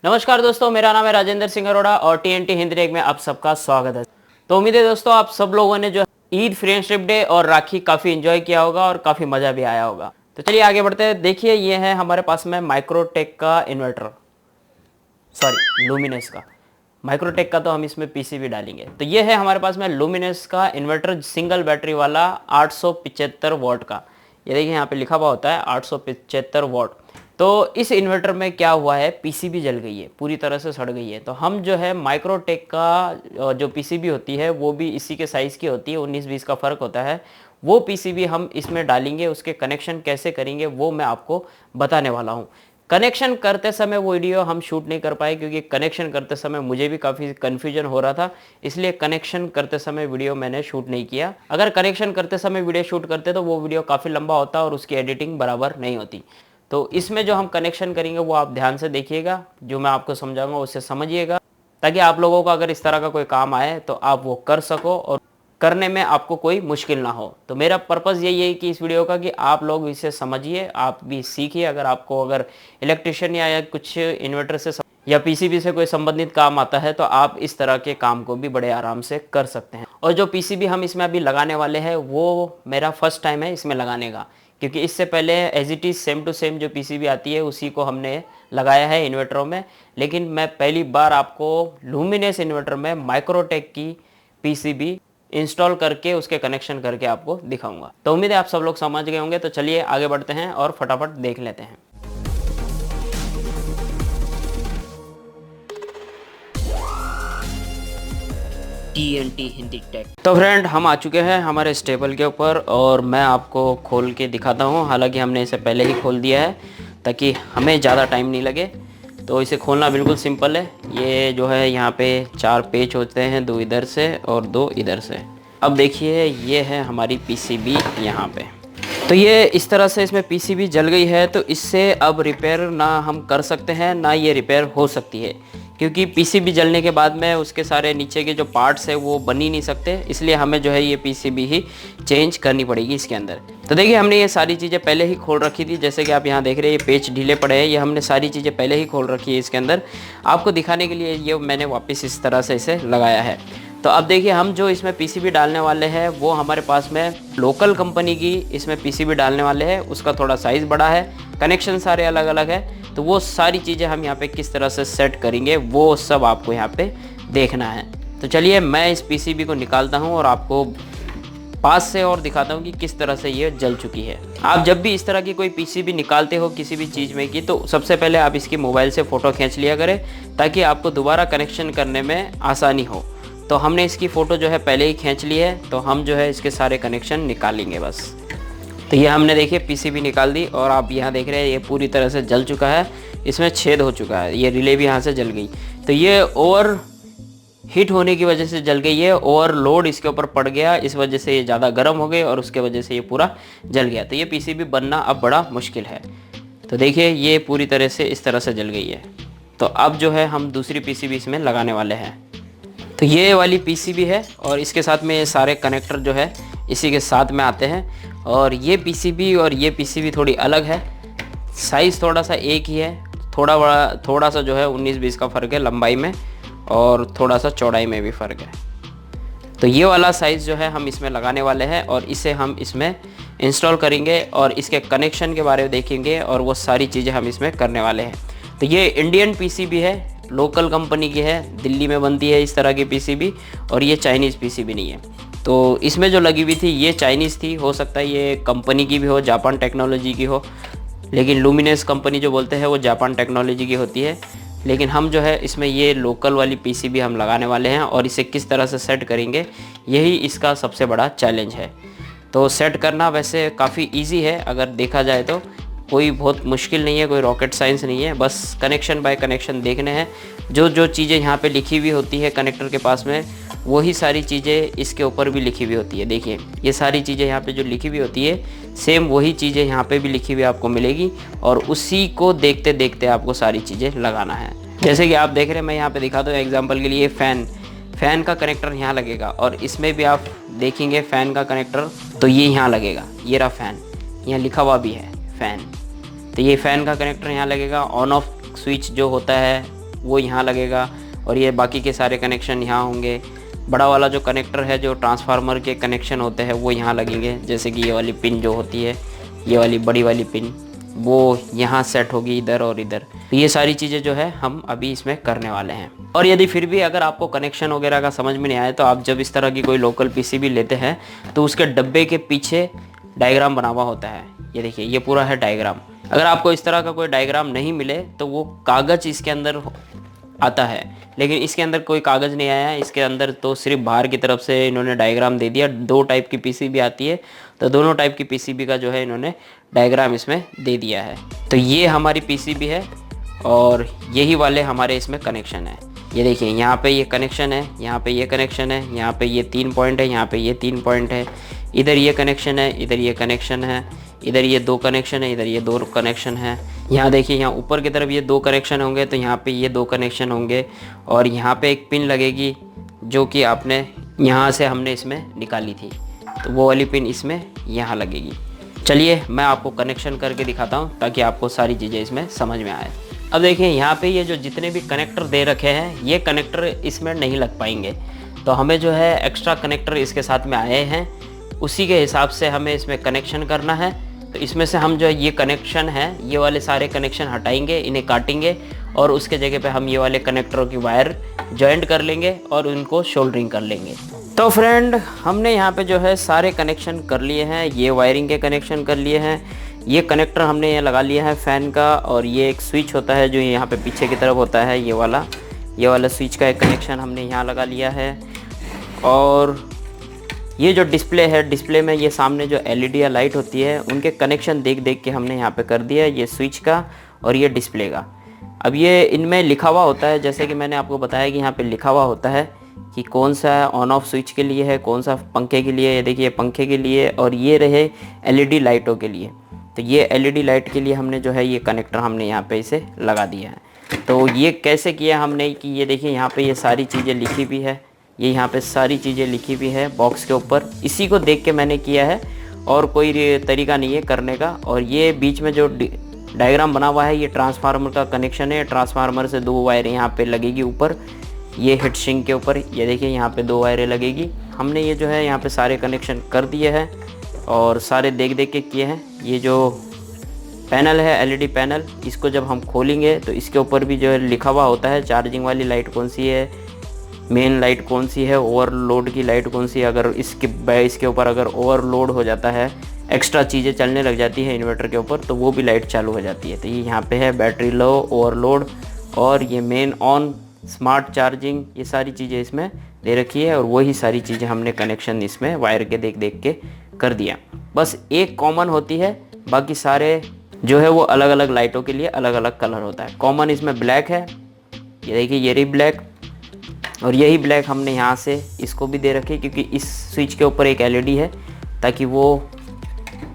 नमस्कार दोस्तों, मेरा नाम है राजेंद्र सिंह अरोड़ा और टीएनटी हिंदी टेक में आप सबका स्वागत है। तो उम्मीद है दोस्तों आप सब लोगों ने जो ईद, फ्रेंडशिप डे और राखी काफ़ी एंजॉय किया होगा और काफ़ी मज़ा भी आया होगा। तो चलिए आगे बढ़ते हैं। देखिए ये है हमारे पास में माइक्रोटेक का इन्वर्टर, सॉरी लुमिनस का। माइक्रोटेक का तो हम इसमें पीसीबी डालेंगे। तो ये है हमारे पास में लुमिनस का इन्वर्टर, सिंगल बैटरी वाला 875 वॉट का। ये देखिए यहाँ पे लिखा हुआ होता है 875 वॉट। तो इस इन्वर्टर में क्या हुआ है, पीसीबी जल गई है, पूरी तरह से सड़ गई है। तो हम जो है माइक्रोटेक का जो पीसीबी होती है वो भी इसी के साइज़ की होती है, 19-20 का फ़र्क होता है। वो पीसीबी हम इसमें डालेंगे, उसके कनेक्शन कैसे करेंगे वो मैं आपको बताने वाला हूँ। कनेक्शन करते समय वो वीडियो हम शूट नहीं कर पाए क्योंकि कनेक्शन करते समय मुझे भी काफ़ी कन्फ्यूजन हो रहा था, इसलिए कनेक्शन करते समय वीडियो मैंने शूट नहीं किया। अगर कनेक्शन करते समय वीडियो शूट करते तो वो वीडियो काफ़ी लंबा होता और उसकी एडिटिंग बराबर नहीं होती। तो इसमें जो हम कनेक्शन करेंगे वो आप ध्यान से देखिएगा, जो मैं आपको समझाऊंगा उससे समझिएगा, ताकि आप लोगों को अगर इस तरह का कोई काम आए तो आप वो कर सको और करने में आपको कोई मुश्किल ना हो। तो मेरा पर्पज़ यही है कि इस वीडियो का कि आप लोग इसे समझिए, आप भी सीखिए। अगर इलेक्ट्रिशियन या कुछ इन्वर्टर से या पीसीबी से कोई संबंधित काम आता है तो आप इस तरह के काम को भी बड़े आराम से कर सकते हैं। और जो पीसीबी हम इसमें अभी लगाने वाले हैं वो मेरा फर्स्ट टाइम है इसमें लगाने का, क्योंकि इससे पहले as it is same to same जो पीसीबी आती है उसी को हमने लगाया है इन्वर्टरों में। लेकिन मैं पहली बार आपको लुमिनस इन्वर्टर में माइक्रोटेक की पीसीबी इंस्टॉल करके उसके कनेक्शन करके आपको दिखाऊंगा। तो उम्मीद है आप सब लोग समझ गए होंगे। तो चलिए आगे बढ़ते हैं और फटाफट देख लेते हैं। TNT Hindi tech. तो फ्रेंड, हम आ चुके हैं हमारे स्टेबल के ऊपर और मैं आपको खोल के दिखाता हूँ। हालांकि हमने इसे पहले ही खोल दिया है ताकि हमें ज़्यादा टाइम नहीं लगे। तो इसे खोलना बिल्कुल सिंपल है। ये जो है यहाँ पे 4 पेच होते हैं, 2 इधर से और 2 इधर से। अब देखिए ये है हमारी पीसीबी यहाँ पे। तो ये इस तरह से इसमें पीसीबी जल गई है। तो इससे अब रिपेयर ना हम कर सकते हैं ना ये रिपेयर हो सकती है, क्योंकि पीसीबी जलने के बाद में उसके सारे नीचे के जो पार्ट्स है वो बन ही नहीं सकते। इसलिए हमें जो है ये पीसीबी ही चेंज करनी पड़ेगी इसके अंदर। तो देखिए हमने ये सारी चीज़ें पहले ही खोल रखी थी, जैसे कि आप यहाँ देख रहे हैं ये पेच ढीले पड़े हैं। ये हमने सारी चीज़ें पहले ही खोल रखी है इसके अंदर। आपको दिखाने के लिए ये मैंने वापस इस तरह से इसे लगाया है। तो अब देखिए हम जो इसमें पीसीबी डालने वाले हैं वो हमारे पास में लोकल कंपनी की इसमें पीसीबी डालने वाले हैं। उसका थोड़ा साइज़ बड़ा है, कनेक्शन सारे अलग अलग है। तो वो सारी चीज़ें हम यहाँ पे किस तरह से सेट करेंगे वो सब आपको यहाँ पे देखना है। तो चलिए मैं इस पीसीबी को निकालता हूँ और आपको पास से और दिखाता हूँ कि किस तरह से ये जल चुकी है। आप जब भी इस तरह की कोई पीसीबी निकालते हो किसी भी चीज़ में की, तो सबसे पहले आप इसकी मोबाइल से फ़ोटो खींच लिया करें ताकि आपको दोबारा कनेक्शन करने में आसानी हो। तो हमने इसकी फ़ोटो जो है पहले ही खींच ली है। तो हम जो है इसके सारे कनेक्शन निकालेंगे बस। तो ये हमने देखिए पीसीबी निकाल दी और आप यहाँ देख रहे हैं ये पूरी तरह से जल चुका है, इसमें छेद हो चुका है। ये रिले भी यहाँ से जल गई। तो ये ओवर हीट होने की वजह से जल गई है, ओवरलोड इसके ऊपर पड़ गया, इस वजह से ये ज़्यादा गर्म हो गए और उसके वजह से ये पूरा जल गया। तो ये पीसीबी बनना अब बड़ा मुश्किल है। तो देखिए ये पूरी तरह से इस तरह से जल गई है। तो अब जो है हम दूसरी पीसीबी इसमें लगाने वाले हैं। तो ये वाली पीसीबी है और इसके साथ में ये सारे कनेक्टर जो है इसी के साथ में आते हैं। और ये पीसीबी और ये पीसीबी थोड़ी अलग है, साइज़ थोड़ा सा एक ही है, थोड़ा सा जो है 19-20 का फ़र्क है लंबाई में और थोड़ा सा चौड़ाई में भी फ़र्क है। तो ये वाला साइज़ जो है हम इसमें लगाने वाले हैं और इसे हम इसमें इंस्टॉल करेंगे और इसके कनेक्शन के बारे में देखेंगे और वो सारी चीज़ें हम इसमें करने वाले हैं। तो ये इंडियन पीसीबी है, लोकल कंपनी की है, दिल्ली में बनती है इस तरह की पीसीबी, और ये चाइनीज़ पीसीबी नहीं है। तो इसमें जो लगी हुई थी ये चाइनीज़ थी, हो सकता है ये कंपनी की भी हो, जापान टेक्नोलॉजी की हो, लेकिन लुमिनस कंपनी जो बोलते हैं वो जापान टेक्नोलॉजी की होती है। लेकिन हम जो है इसमें ये लोकल वाली पीसीबी हम लगाने वाले हैं और इसे किस तरह से सेट करेंगे यही इसका सबसे बड़ा चैलेंज है। तो सेट करना वैसे काफ़ी ईजी है, अगर देखा जाए तो कोई बहुत मुश्किल नहीं है, कोई रॉकेट साइंस नहीं है। बस कनेक्शन बाय कनेक्शन देखने हैं। जो चीज़ें यहाँ पे लिखी हुई होती है कनेक्टर के पास में वही सारी चीज़ें इसके ऊपर भी लिखी हुई होती है। देखिए ये सारी चीज़ें यहाँ पे जो लिखी हुई होती है सेम वही चीज़ें यहाँ पे भी लिखी हुई आपको मिलेगी और उसी को देखते देखते आपको सारी चीज़ें लगाना है। जैसे कि आप देख रहे हैं, मैं यहाँ पे दिखाता हूँ एग्जांपल के लिए। फ़ैन का कनेक्टर यहाँ लगेगा और इसमें भी आप देखेंगे फ़ैन का कनेक्टर तो ये यहाँ लगेगा। ये रहा फ़ैन, यहाँ लिखा हुआ भी है फ़ैन। तो ये फ़ैन का कनेक्टर यहाँ लगेगा। ऑन ऑफ स्विच जो होता है वो यहाँ लगेगा और ये बाकी के सारे कनेक्शन यहाँ होंगे। बड़ा वाला जो कनेक्टर है, जो ट्रांसफार्मर के कनेक्शन होते हैं वो यहाँ लगेंगे, जैसे कि ये वाली पिन जो होती है, ये वाली बड़ी वाली पिन वो यहाँ सेट होगी इधर और इधर। तो ये सारी चीज़ें जो है हम अभी इसमें करने वाले हैं। और यदि फिर भी अगर आपको कनेक्शन वगैरह का समझ में नहीं आए तो आप जब इस तरह की कोई लोकल पीसीबी लेते हैं तो उसके डब्बे के पीछे डायग्राम बना हुआ होता है। ये देखिए, ये पूरा है डायग्राम। अगर आपको इस तरह का कोई डायग्राम नहीं मिले तो वो कागज़ इसके अंदर आता है, लेकिन इसके अंदर कोई कागज़ नहीं आया है। इसके अंदर तो सिर्फ बाहर की तरफ से इन्होंने डायग्राम दे दिया। 2 टाइप की पीसीबी आती है, तो दोनों टाइप की पीसीबी का जो है इन्होंने डायग्राम इसमें दे दिया है। तो ये हमारी पीसीबी है और यही वाले हमारे इसमें कनेक्शन है। ये देखिए, यहाँ पे ये कनेक्शन है, यहाँ पे ये कनेक्शन है, यहाँ पे ये 3 पॉइंट है, यहाँ पे ये 3 पॉइंट है, इधर ये कनेक्शन है, इधर ये कनेक्शन है, इधर ये 2 कनेक्शन है, इधर ये 2 कनेक्शन है। यहाँ देखिए, यहाँ ऊपर की तरफ ये 2 कनेक्शन होंगे, तो यहाँ पे ये 2 कनेक्शन होंगे और यहाँ पे एक पिन लगेगी जो कि आपने यहाँ से हमने इसमें निकाली थी, तो वो वाली पिन इसमें यहाँ लगेगी। चलिए मैं आपको कनेक्शन करके दिखाता हूँ ताकि आपको सारी चीज़ें इसमें समझ में आए। अब देखिए, यहाँ पे ये जो जितने भी कनेक्टर दे रखे हैं, ये कनेक्टर इसमें नहीं लग पाएंगे, तो हमें जो है एक्स्ट्रा कनेक्टर इसके साथ में आए हैं, उसी के हिसाब से हमें इसमें कनेक्शन करना है। तो इसमें से हम जो ये कनेक्शन है, ये वाले सारे कनेक्शन हटाएंगे, इन्हें काटेंगे और उसके जगह पे हम ये वाले कनेक्टरों की वायर जॉइंट कर लेंगे और उनको सोल्डरिंग कर लेंगे। तो फ्रेंड, हमने यहाँ पे जो है सारे कनेक्शन कर लिए हैं। ये वायरिंग के कनेक्शन कर लिए हैं, ये कनेक्टर हमने ये लगा लिया है फ़ैन का, और ये एक स्विच होता है जो यहाँ पे पीछे की तरफ होता है, ये वाला स्विच का एक कनेक्शन हमने यहाँ लगा लिया है। और ये जो डिस्प्ले है, डिस्प्ले में ये सामने जो एलईडी या लाइट होती है, उनके कनेक्शन देख देख के हमने यहाँ पे कर दिया है, ये स्विच का और ये डिस्प्ले का। अब ये इनमें लिखा हुआ होता है, जैसे कि मैंने आपको बताया कि यहाँ पे लिखा हुआ होता है कि कौन सा ऑन ऑफ स्विच के लिए है, कौन सा पंखे के लिए। ये देखिए, पंखे के लिए, और ये रहे एलईडी लाइटों के लिए। तो ये एलईडी लाइट के लिए हमने जो है ये कनेक्टर हमने यहाँ पे इसे लगा दिया है। तो ये कैसे किया हमने कि ये देखिए, यहाँ पे ये सारी चीज़ें लिखी भी है, ये यहाँ पे सारी चीज़ें लिखी भी है बॉक्स के ऊपर, इसी को देख के मैंने किया है और कोई तरीका नहीं है करने का। और ये बीच में जो डायग्राम बना हुआ है, ये ट्रांसफार्मर का कनेक्शन है। ट्रांसफार्मर से 2 वायर यहाँ पे लगेगी ऊपर, ये हीट सिंक के ऊपर, ये देखिए यहाँ पे 2 वायरें लगेगी। हमने ये जो है यहाँ पे सारे कनेक्शन कर दिए हैं और सारे देख देख के किए हैं। ये जो पैनल है, एलईडी पैनल, इसको जब हम खोलेंगे तो इसके ऊपर भी जो है लिखा हुआ होता है चार्जिंग वाली लाइट कौन सी है, मेन लाइट कौन सी है, ओवरलोड की लाइट कौन सी है। अगर इसके ऊपर अगर ओवरलोड हो जाता है, एक्स्ट्रा चीज़ें चलने लग जाती है इन्वर्टर के ऊपर, तो वो भी लाइट चालू हो जाती है। तो ये यहाँ पे है बैटरी लो, ओवरलोड, और ये मेन ऑन, स्मार्ट चार्जिंग, ये सारी चीज़ें इसमें दे रखी है। और वही सारी चीज़ें हमने कनेक्शन इसमें वायर के देख देख के कर दिया। बस एक कॉमन होती है, बाकी सारे जो है वो अलग अलग लाइटों के लिए अलग अलग कलर होता है। कॉमन इसमें ब्लैक है, ये देखिए, ये रही ब्लैक, और यही ब्लैक हमने यहाँ से इसको भी दे रखी, क्योंकि इस स्विच के ऊपर एक एलईडी है ताकि वो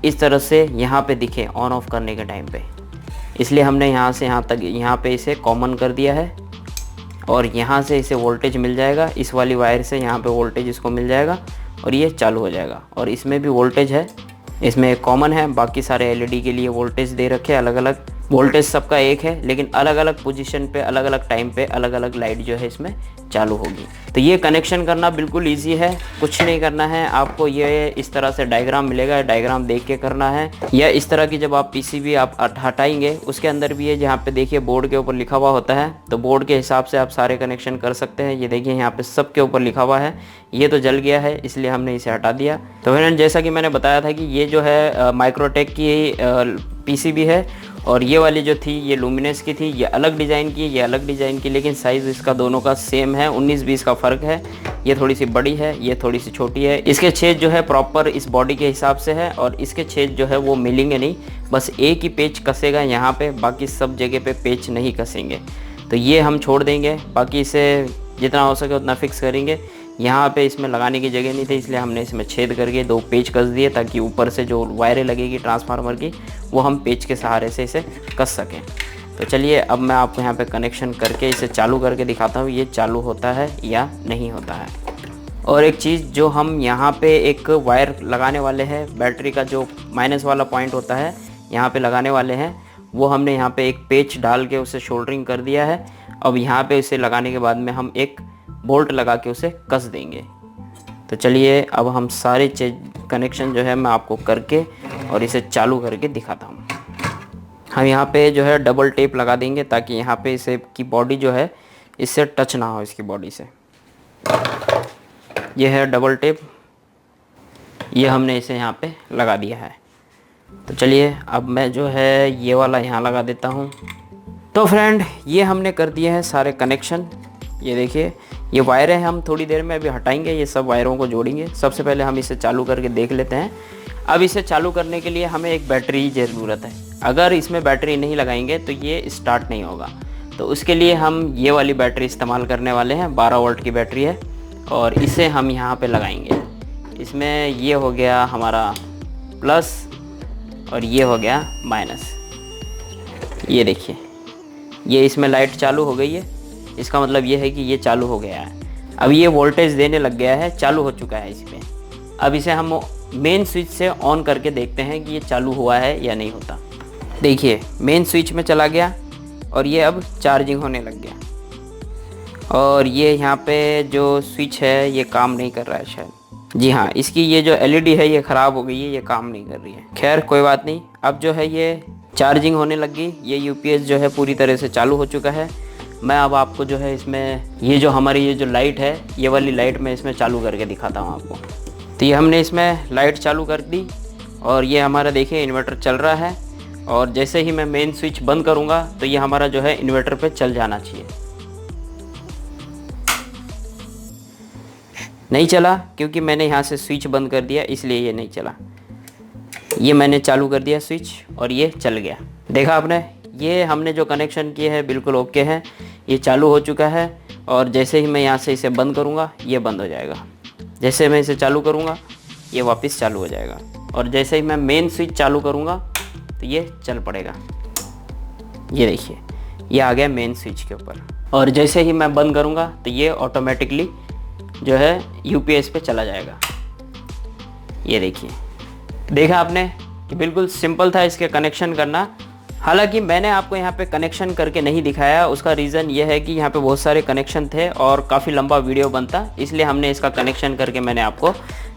इस तरह से यहाँ पे दिखे ऑन ऑफ करने के टाइम पे, इसलिए हमने यहाँ से यहाँ तक यहाँ पे इसे कॉमन कर दिया है। और यहाँ से इसे वोल्टेज मिल जाएगा, इस वाली वायर से यहाँ पे वोल्टेज इसको मिल जाएगा और ये चालू हो जाएगा। और इसमें भी वोल्टेज है, इसमें एक कॉमन है, बाकी सारे एलईडी के लिए वोल्टेज दे रखे हैं अलग अलग। वोल्टेज सबका एक है, लेकिन अलग अलग पोजीशन पे, अलग अलग टाइम पे अलग अलग लाइट जो है इसमें चालू होगी। तो ये कनेक्शन करना बिल्कुल इजी है, कुछ नहीं करना है आपको। ये इस तरह से डायग्राम मिलेगा, डायग्राम देख के करना है। या इस तरह की जब आप पीसीबी आप हटाएंगे, उसके अंदर भी है, जहाँ पे देखिए बोर्ड के ऊपर लिखा हुआ होता है, तो बोर्ड के हिसाब से आप सारे कनेक्शन कर सकते हैं। ये देखिए, यहाँ पे सबके ऊपर लिखा हुआ है। ये तो जल गया है, इसलिए हमने इसे हटा दिया। तो फ्रेंड, जैसा कि मैंने बताया था कि ये जो है माइक्रोटेक की पीसीबी है, और ये वाली जो थी ये लुमिनस की थी। ये अलग डिज़ाइन की, ये अलग डिज़ाइन की, लेकिन साइज़ इसका दोनों का सेम है, 19-20 का फ़र्क है। ये थोड़ी सी बड़ी है, ये थोड़ी सी छोटी है। इसके छेद जो है प्रॉपर इस बॉडी के हिसाब से है, और इसके छेद जो है वो मिलेंगे नहीं, बस एक ही पेच कसेगा यहाँ पे, बाकी सब जगह पे पेच नहीं कसेंगे। तो ये हम छोड़ देंगे, बाकी इसे जितना हो सके उतना फिक्स करेंगे। यहाँ पे इसमें लगाने की जगह नहीं थी, इसलिए हमने इसमें छेद करके 2 पेच कस दिए, ताकि ऊपर से जो वायरें लगेगी ट्रांसफार्मर की, वो हम पेच के सहारे से इसे कस सकें। तो चलिए, अब मैं आपको यहाँ पे कनेक्शन करके इसे चालू करके दिखाता हूँ, ये चालू होता है या नहीं होता है। और एक चीज़, जो हम यहाँ पे एक वायर लगाने वाले हैं, बैटरी का जो माइनस वाला पॉइंट होता है यहाँ पे लगाने वाले हैं, वो हमने यहाँ पे एक पेच डाल के उसे सोल्डरिंग कर दिया है। अब यहाँ पे इसे लगाने के बाद में हम एक बोल्ट लगा के उसे कस देंगे। तो चलिए अब हम सारे कनेक्शन जो है मैं आपको करके और इसे चालू करके दिखाता हूँ। हम यहाँ पे जो है डबल टेप लगा देंगे ताकि यहाँ पे इसे की बॉडी जो है इससे टच ना हो, इसकी बॉडी से। ये है डबल टेप, ये हमने इसे यहाँ पे लगा दिया है। तो चलिए अब मैं जो है ये वाला यहाँ लगा देता हूँ। तो फ्रेंड ये हमने कर दिए हैं सारे कनेक्शन। ये देखिए ये वायर है, हम थोड़ी देर में अभी हटाएंगे, ये सब वायरों को जोड़ेंगे। सबसे पहले हम इसे चालू करके देख लेते हैं। अब इसे चालू करने के लिए हमें एक बैटरी की ज़रूरत है। अगर इसमें बैटरी नहीं लगाएंगे तो ये स्टार्ट नहीं होगा। तो उसके लिए हम ये वाली बैटरी इस्तेमाल करने वाले हैं, 12 वोल्ट की बैटरी है, और इसे हम यहाँ पे लगाएंगे। इसमें ये हो गया हमारा प्लस और ये हो गया माइनस। ये देखिए ये इसमें लाइट चालू हो गई है, इसका मतलब ये है कि ये चालू हो गया है। अब ये वोल्टेज देने लग गया है, चालू हो चुका है इसमें। अब इसे हम मेन स्विच से ऑन करके देखते हैं कि ये चालू हुआ है या नहीं होता। देखिए मेन स्विच में चला गया और ये अब चार्जिंग होने लग गया। और ये यहाँ पे जो स्विच है ये काम नहीं कर रहा है शायद। जी हाँ, इसकी ये जो एलईडी है ये ख़राब हो गई है, ये काम नहीं कर रही है। खैर कोई बात नहीं। अब जो है ये चार्जिंग होने लग गई, ये यूपीएस जो है पूरी तरह से चालू हो चुका है। मैं अब आपको जो है इसमें ये जो हमारी ये जो लाइट है, ये वाली लाइट मैं इसमें चालू करके दिखाता हूँ आपको। तो ये हमने इसमें लाइट चालू कर दी और ये हमारा देखिए इन्वर्टर चल रहा है। और जैसे ही मैं मेन स्विच बंद करूँगा तो ये हमारा जो है इन्वर्टर पे चल जाना चाहिए। नहीं चला क्योंकि मैंने यहाँ से स्विच बंद कर दिया, इसलिए ये नहीं चला। ये मैंने चालू कर दिया स्विच और ये चल गया। देखा आपने, ये हमने जो कनेक्शन किए हैं बिल्कुल ओके हैं, ये चालू हो चुका है। और जैसे ही मैं यहाँ से इसे बंद करूँगा ये बंद हो जाएगा। जैसे मैं इसे चालू करूँगा ये वापस चालू हो जाएगा। और जैसे ही मैं मेन स्विच चालू करूँगा तो ये चल पड़ेगा। ये देखिए ये आ गया मेन स्विच के ऊपर। और जैसे ही मैं बंद करूँगा तो ये ऑटोमेटिकली जो है यूपीएस पे चला जाएगा। ये देखिए, देखा आपने कि बिल्कुल सिंपल था इसके कनेक्शन करना। हालांकि मैंने आपको यहाँ पे कनेक्शन करके नहीं दिखाया, उसका रीज़न ये है कि यहाँ पे बहुत सारे कनेक्शन थे और काफ़ी लंबा वीडियो बनता, इसलिए हमने इसका कनेक्शन करके मैंने आपको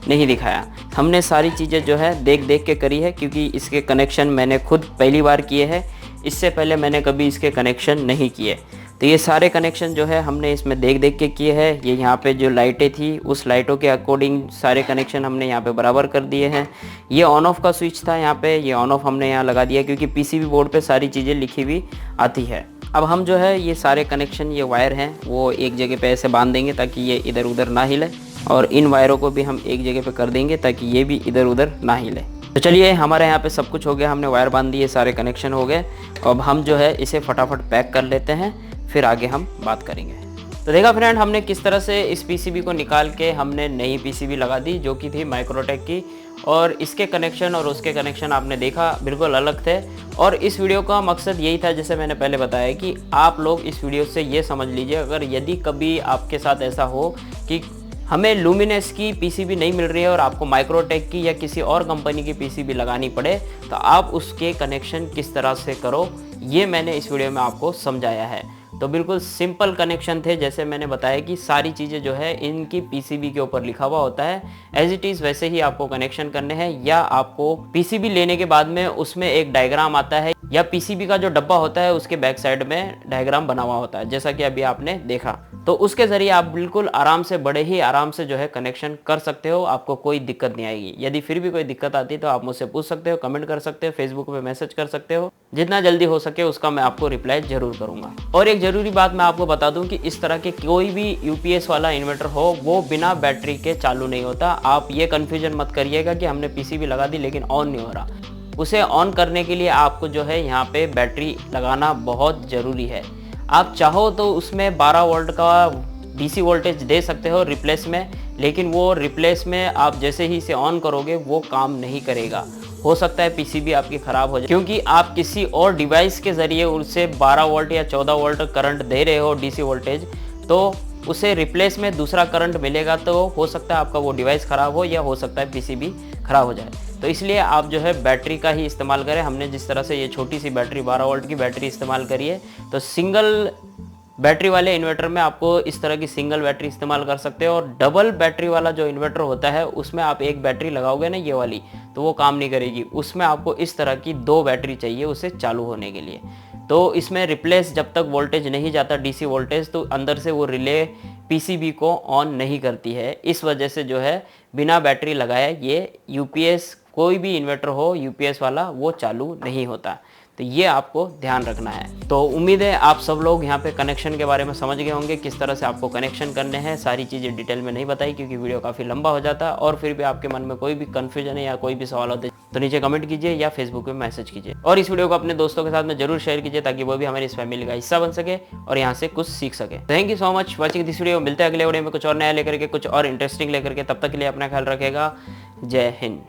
नहीं दिखाया। हमने सारी चीज़ें जो है देख देख के करी है, क्योंकि इसके कनेक्शन मैंने खुद पहली बार किए हैं। इससे पहले मैंने कभी इसके कनेक्शन नहीं किए। तो ये सारे कनेक्शन जो है हमने इसमें देख देख के किए हैं। ये यहाँ पे जो लाइटें थी उस लाइटों के अकॉर्डिंग सारे कनेक्शन हमने यहाँ पे बराबर कर दिए हैं। ये ऑन ऑफ का स्विच था यहाँ पे, ये ऑन ऑफ हमने यहाँ लगा दिया क्योंकि पीसीबी बोर्ड पे सारी चीज़ें लिखी हुई आती है। अब हम जो है ये सारे कनेक्शन, ये वायर हैं वो एक जगह पे ऐसे बांध देंगे ताकि ये इधर उधर ना हिले, और इन वायरों को भी हम एक जगह पे कर देंगे ताकि ये भी इधर उधर ना हिले। तो चलिए हमारे यहाँ पे सब कुछ हो गया, हमने वायर बांध दिए, सारे कनेक्शन हो गए। अब हम जो है इसे फटाफट पैक कर लेते हैं, फिर आगे हम बात करेंगे। तो देखा फ्रेंड हमने किस तरह से इस पीसीबी को निकाल के हमने नई पीसीबी लगा दी जो कि थी माइक्रोटेक की। और इसके कनेक्शन और उसके कनेक्शन आपने देखा बिल्कुल अलग थे। और इस वीडियो का मकसद यही था, जैसे मैंने पहले बताया, कि आप लोग इस वीडियो से ये समझ लीजिए, अगर यदि कभी आपके साथ ऐसा हो कि हमें लुमिनस की पीसीबी नहीं मिल रही है और आपको माइक्रोटेक की या किसी और कंपनी की पीसीबी लगानी पड़े, तो आप उसके कनेक्शन किस तरह से करो, ये मैंने इस वीडियो में आपको समझाया है। तो बिल्कुल सिंपल कनेक्शन थे, जैसे मैंने बताया कि सारी चीज़ें जो है इनकी पीसीबी के ऊपर लिखा हुआ होता है, एज इट इज़ वैसे ही आपको कनेक्शन करने हैं। या आपको पीसीबी लेने के बाद में उसमें एक डायग्राम आता है, या पीसीबी का जो डब्बा होता है उसके बैक साइड में डायग्राम बना हुआ होता है, जैसा कि अभी आपने देखा। तो उसके ज़रिए आप बिल्कुल आराम से, बड़े ही आराम से जो है कनेक्शन कर सकते हो, आपको कोई दिक्कत नहीं आएगी। यदि फिर भी कोई दिक्कत आती है तो आप मुझसे पूछ सकते हो, कमेंट कर सकते हो, फेसबुक पे मैसेज कर सकते हो। जितना जल्दी हो सके उसका मैं आपको रिप्लाई जरूर करूंगा। और एक ज़रूरी बात मैं आपको बता दूं कि इस तरह के कोई भी यूपीएस वाला इन्वर्टर हो वो बिना बैटरी के चालू नहीं होता। आप ये कन्फ्यूजन मत करिएगा कि हमने पीसीबी लगा दी लेकिन ऑन नहीं हो रहा। उसे ऑन करने के लिए आपको जो है यहाँ पे बैटरी लगाना बहुत ज़रूरी है। आप चाहो तो उसमें 12 वोल्ट का डीसी वोल्टेज दे सकते हो रिप्लेस में, लेकिन वो रिप्लेस में आप जैसे ही इसे ऑन करोगे वो काम नहीं करेगा। हो सकता है पीसीबी आपकी ख़राब हो जाए, क्योंकि आप किसी और डिवाइस के ज़रिए उसे 12 वोल्ट या 14 वोल्ट करंट दे रहे हो डीसी वोल्टेज, तो उसे रिप्लेस में दूसरा करंट मिलेगा तो हो सकता है आपका वो डिवाइस ख़राब हो, या हो सकता है पीसीबी ख़राब हो जाए। तो इसलिए आप जो है बैटरी का ही इस्तेमाल करें। हमने जिस तरह से ये छोटी सी बैटरी 12 वोल्ट की बैटरी इस्तेमाल करी है, तो सिंगल बैटरी वाले इन्वर्टर में आपको इस तरह की सिंगल बैटरी इस्तेमाल कर सकते हो, और डबल बैटरी वाला जो इन्वर्टर होता है उसमें आप एक बैटरी लगाओगे ना ये वाली, तो वो काम नहीं करेगी। उसमें आपको इस तरह की 2 बैटरी चाहिए उसे चालू होने के लिए। तो इसमें रिप्लेस जब तक वोल्टेज नहीं जाता डीसी वोल्टेज, तो अंदर से वो रिले पीसीबी को ऑन नहीं करती है। इस वजह से जो है बिना बैटरी लगाए ये यूपीएस, कोई भी इन्वर्टर हो यूपीएस वाला, वो चालू नहीं होता। तो ये आपको ध्यान रखना है। तो उम्मीद है आप सब लोग यहाँ पे कनेक्शन के बारे में समझ गए होंगे, किस तरह से आपको कनेक्शन करने हैं। सारी चीज़ें डिटेल में नहीं बताई क्योंकि वीडियो काफ़ी लंबा हो जाता है, और फिर भी आपके मन में कोई भी कन्फ्यूजन है या कोई भी सवाल होते तो नीचे कमेंट कीजिए या फेसबुक पे मैसेज कीजिए, और इस वीडियो को अपने दोस्तों के साथ में जरूर शेयर कीजिए ताकि वो भी हमारी इस फैमिली का हिस्सा बन सके और यहाँ से कुछ सीख सके। Thank you so much watching this video. मिलते हैं अगले वीडियो में कुछ और नया लेकर के, कुछ और इंटरेस्टिंग लेकर के। तब तक के लिए अपना ख्याल रखेगा। जय हिंद।